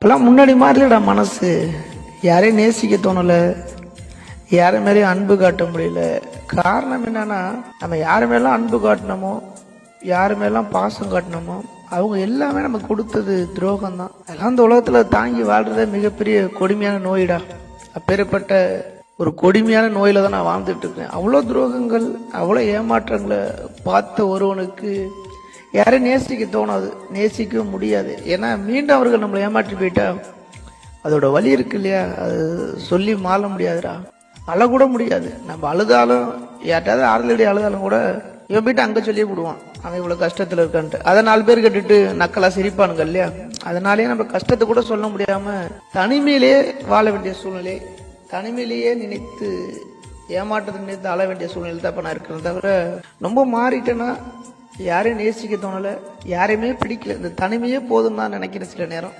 இப்பெல்லாம் முன்னாடி மாதிரிலடா மனசு. யாரையும் நேசிக்க தோணலை, யாரை மேலேயும் அன்பு காட்ட முடியல. காரணம் என்னன்னா, நம்ம யாரு மேலாம் அன்பு காட்டினோமோ, யாரு மேலாம் பாசம் காட்டினோமோ, அவங்க எல்லாமே நமக்கு கொடுத்தது துரோகம் தான். அதெல்லாம் இந்த உலகத்துல தாங்கி வாழ்றதே மிகப்பெரிய கொடுமையான நோயிடா. அப்பேற்பட்ட ஒரு கொடுமையான நோயில தான் நான் வாழ்ந்துட்டு இருக்கேன். அவ்வளோ துரோகங்கள், அவ்வளோ ஏமாற்றங்களை பார்த்த ஒருவனுக்கு யாரையும் நேசிக்க தோணாது, நேசிக்கவும் முடியாது. ஏன்னா மீண்டும் அவர்கள் நம்மளை ஏமாற்றி போயிட்டா அதோட வலி இருக்கு இல்லையா, அது சொல்லி மாற முடியாதுடா. அழக்கூட முடியாது. நம்ம அழுதாலும், யார்ட்டாவது ஆறுதலடி அழுதாலும் கூட இவன் போயிட்டு அங்கே சொல்லி விடுவான் அவன் இவ்வளோ கஷ்டத்தில் இருக்கான்ட்டு. அதை 4 பேர் கேட்டுட்டு நக்கலா சிரிப்பானுங்க இல்லையா. அதனாலேயே நம்ம கஷ்டத்தை கூட சொல்ல முடியாம தனிமையிலேயே வாழ வேண்டிய சூழ்நிலை, தனிமையிலேயே நினைத்து ஏமாற்றத்தை நினைத்து அழ வேண்டிய சூழ்நிலை தான் இப்போ நான் இருக்கிறேன். தவிர ரொம்ப மாறிட்டேன்னா யாரையும் நேசிக்க தோணலை, யாரையுமே பிடிக்கல. இந்த தனிமையே போதும் தான் நினைக்கிறேன் சில நேரம்.